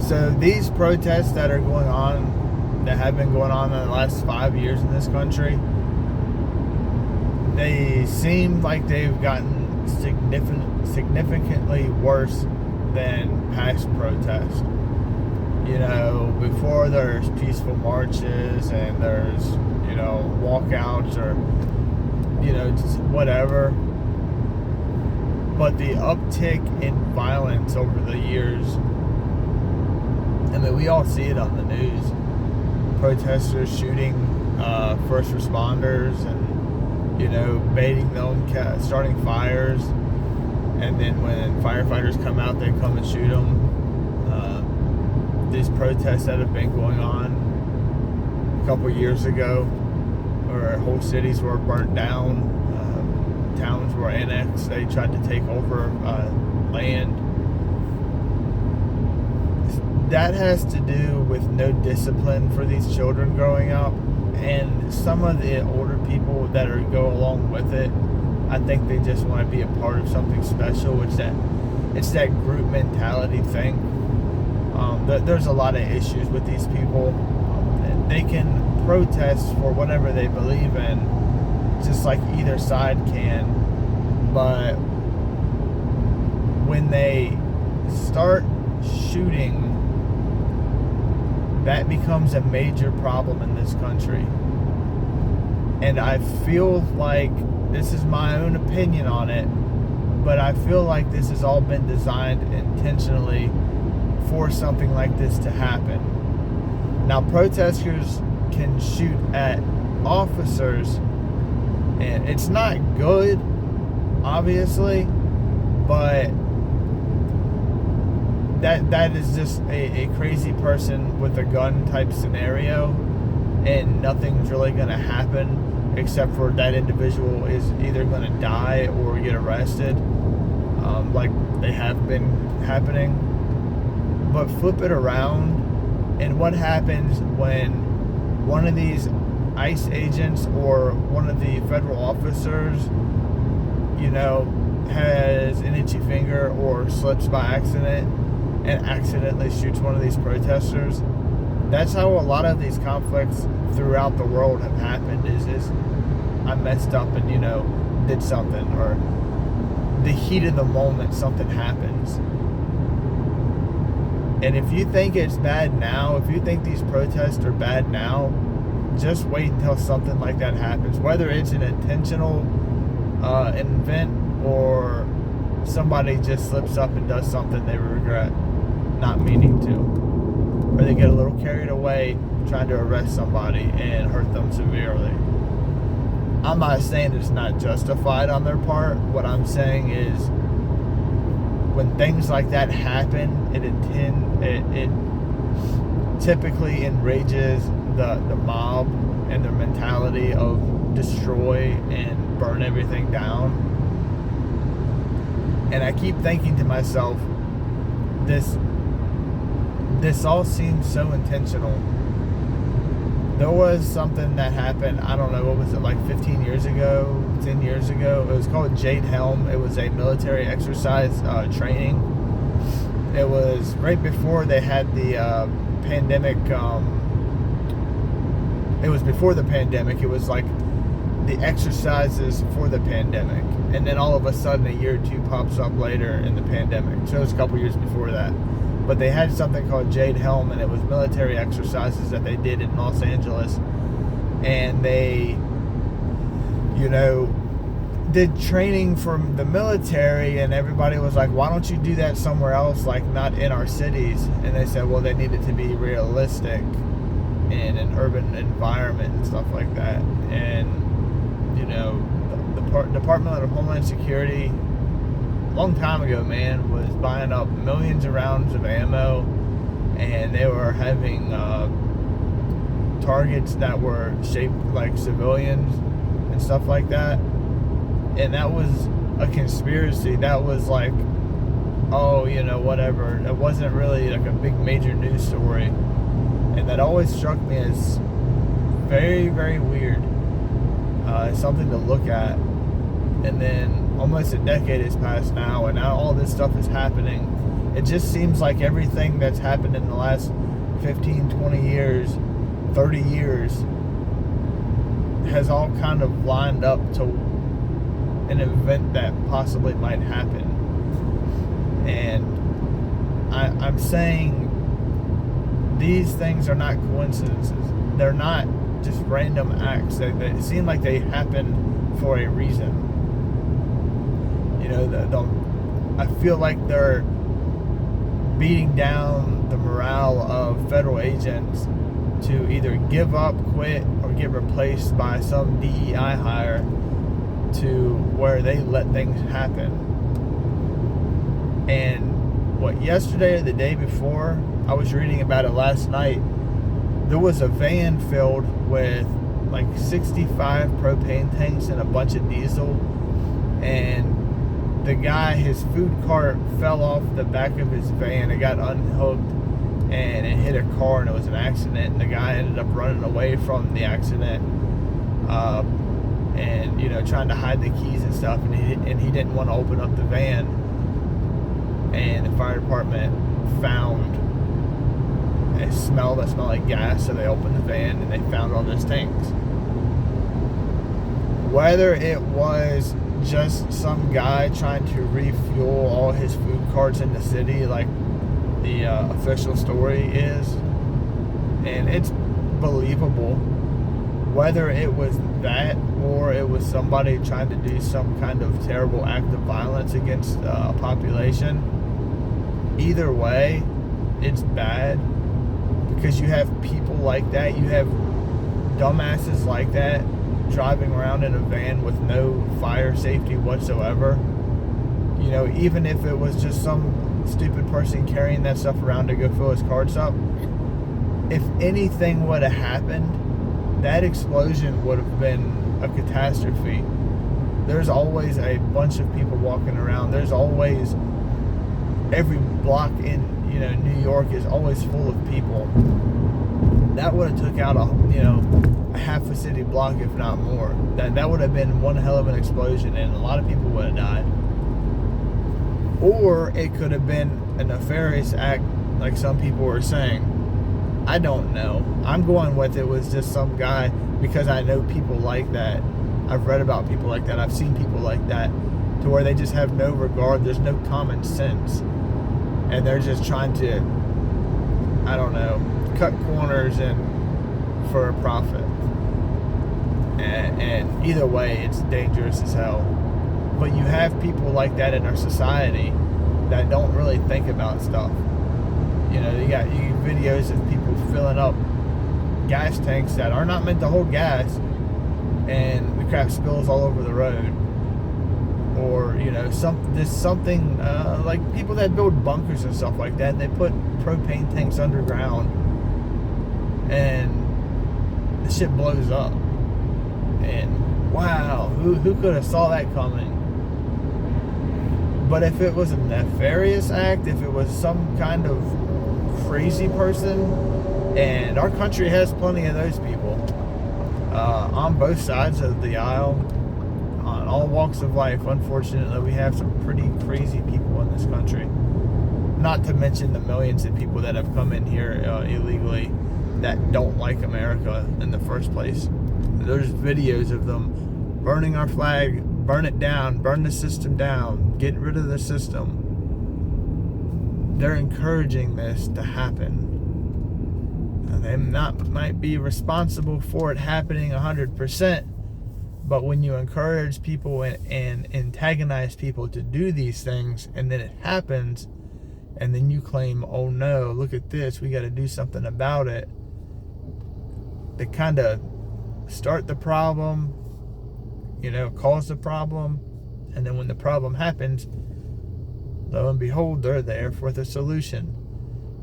So these protests that are going on, that have been going on in the last 5 years in this country, they seem like they've gotten significantly worse than past protests. You know, before there's peaceful marches and there's, you know, walkouts or, you know, just whatever. But the uptick in violence over the years, I mean, we all see it on the news. Protesters shooting first responders and, you know, baiting them, starting fires. And then when firefighters come out, they come and shoot them. These protests that have been going on a couple years ago, where whole cities were burnt down, towns were annexed, they tried to take over land. That has to do with no discipline for these children growing up, and some of the older people that go along with it, I think they just want to be a part of something special. It's that group mentality thing. There's a lot of issues with these people. They can protest for whatever they believe in, just like either side can. But when they start shooting, that becomes a major problem in this country. And I feel like, this is my own opinion on it, but I feel like this has all been designed intentionally for something like this to happen. Now, protesters can shoot at officers, and it's not good, obviously, but that is just a crazy person with a gun type scenario, and nothing's really going to happen except for that individual is either going to die or get arrested, like they have been happening. But flip it around, and what happens when one of these ICE agents or one of the federal officers, you know, has an itchy finger or slips by accident and accidentally shoots one of these protesters? That's how a lot of these conflicts throughout the world have happened, is I messed up and, you know, did something, or the heat of the moment something happens. And if you think it's bad now, if you think these protests are bad now, just wait until something like that happens. Whether it's an intentional event or somebody just slips up and does something they regret not meaning to. Or they get a little carried away trying to arrest somebody and hurt them severely. I'm not saying it's not justified on their part. What I'm saying is, when things like that happen, it typically enrages the mob and their mentality of destroy and burn everything down. And I keep thinking to myself, this all seems so intentional. There was something that happened, I don't know, what was it, like 15 years ago, 10 years ago? It was called Jade Helm. It was a military exercise training. It was right before they had the pandemic. It was before the pandemic. It was like the exercises for the pandemic. And then all of a sudden, a year or two pops up later in the pandemic. So it was a couple years before that. But they had something called Jade Helm, and it was military exercises that they did in Los Angeles. And they, you know, did training from the military, and everybody was like, why don't you do that somewhere else, like not in our cities? And they said, well, they needed to be realistic in an urban environment and stuff like that. And, you know, the Department of Homeland Security, long time ago, man, was buying up millions of rounds of ammo, and they were having targets that were shaped like civilians and stuff like that. And that was a conspiracy. That was like, oh, you know, whatever. It wasn't really like a big major news story. And that always struck me as very, very weird. Something to look at. And then almost a decade has passed now, and now all this stuff is happening, It just seems like everything that's happened in the last 15, 20 years, 30 years has all kind of lined up to an event that possibly might happen. And I'm saying these things are not coincidences. They're not just random acts. They seem like they happen for a reason. You know, I feel like they're beating down the morale of federal agents to either give up, quit, or get replaced by some DEI hire to where they let things happen. And yesterday or the day before, I was reading about it last night, there was a van filled with like 65 propane tanks and a bunch of diesel, and the guy, his food cart fell off the back of his van. It got unhooked and it hit a car, and it was an accident, and the guy ended up running away from the accident, and you know, trying to hide the keys and stuff, and he didn't want to open up the van, and the fire department found a smell that smelled like gas, so they opened the van and they found all those tanks. Whether it was just some guy trying to refuel all his food carts in the city, like the official story is, and it's believable, whether it was that or it was somebody trying to do some kind of terrible act of violence against a population, either way, it's bad, because you have people like that, you have dumbasses like that driving around in a van with no fire safety whatsoever. You know, even if it was just some stupid person carrying that stuff around to go fill his carts up, if anything would have happened, that explosion would have been a catastrophe. There's always a bunch of people walking around. There's always, every block in, you know, New York is always full of people. That would have took out a half a city block, if not more. That would have been one hell of an explosion, and a lot of people would have died. Or it could have been a nefarious act, like some people were saying. I don't know. I'm going with it was just some guy, because I know people like that. I've read about people like that. I've seen people like that, to where they just have no regard. There's no common sense, and they're just trying to, I don't know, cut corners and for a profit. And either way, it's dangerous as hell. But you have people like that in our society that don't really think about stuff. You know, you got videos of people filling up gas tanks that are not meant to hold gas, and the crap spills all over the road. Or, you know, something like people that build bunkers and stuff like that, they put propane tanks underground, and the shit blows up. And wow, who could have saw that coming? But if it was a nefarious act, if it was some kind of crazy person, and our country has plenty of those people on both sides of the aisle, on all walks of life. Unfortunately, we have some pretty crazy people in this country. Not to mention the millions of people that have come in here illegally that don't like America in the first place. There's videos of them burning our flag, burn it down, burn the system down, get rid of the system. They're encouraging this to happen. They might be responsible for it happening 100%, but when you encourage people and antagonize people to do these things, and then it happens, and then you claim, oh no, look at this, we got to do something about it, they kind of start the problem, you know, cause the problem, and then when the problem happens, lo and behold, they're there for the solution.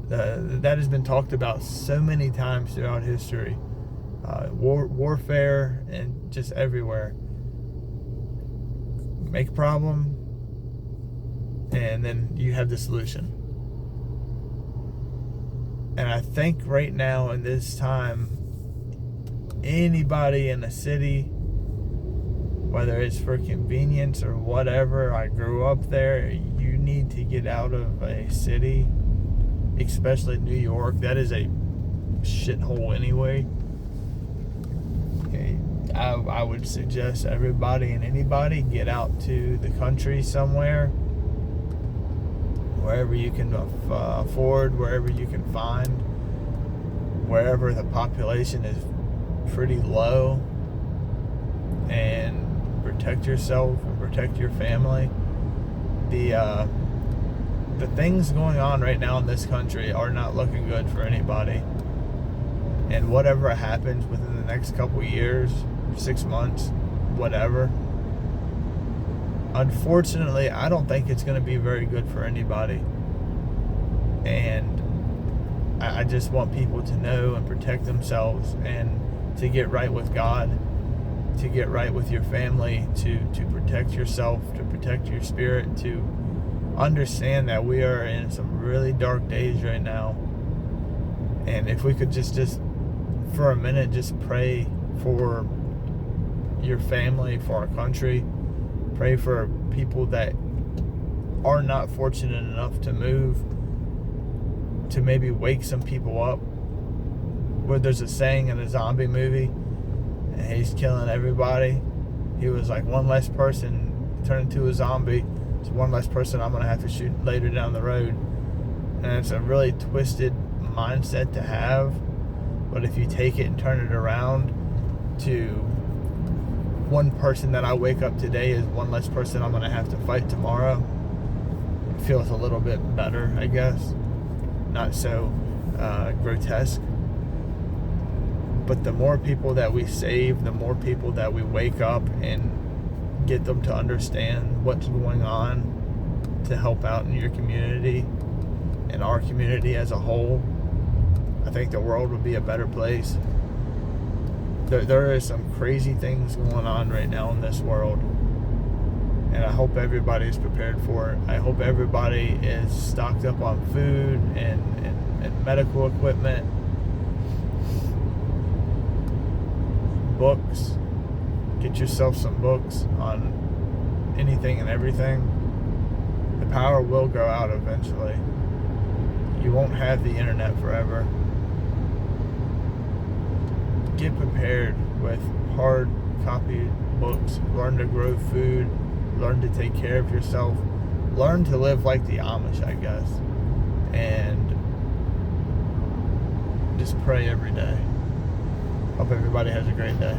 That has been talked about so many times throughout history. Warfare and just everywhere. Make a problem, and then you have the solution. And I think right now in this time, anybody in a city, whether it's for convenience or whatever, I grew up there, you need to get out of a city, especially New York, that is a shithole anyway. I would suggest everybody and anybody get out to the country somewhere, wherever you can afford, wherever you can find, wherever the population is pretty low, and protect yourself and protect your family. The things going on right now in this country are not looking good for anybody. And whatever happens within the next couple years, 6 months, whatever, unfortunately, I don't think it's going to be very good for anybody. And I just want people to know and protect themselves, and to get right with God, to get right with your family, to protect yourself, to protect your spirit, to understand that we are in some really dark days right now. And if we could just for a minute, just pray for your family, for our country, pray for people that are not fortunate enough to move, to maybe wake some people up. Where there's a saying in a zombie movie, and he's killing everybody. He was like, one less person turned into a zombie. It's one less person I'm going to have to shoot later down the road. And it's a really twisted mindset to have. But if you take it and turn it around to, one person that I wake up today is one less person I'm going to have to fight tomorrow, it feels a little bit better, I guess. Not so grotesque. But the more people that we save, the more people that we wake up and get them to understand what's going on, to help out in your community and our community as a whole, I think the world would be a better place. There are some crazy things going on right now in this world, and I hope everybody's prepared for it. I hope everybody is stocked up on food and medical equipment, books. Get yourself some books on anything and everything. The power will go out eventually. You won't have the internet forever. Get prepared with hard copy books. Learn to grow food. Learn to take care of yourself. Learn to live like the Amish, I guess. And just pray every day. Hope everybody has a great day.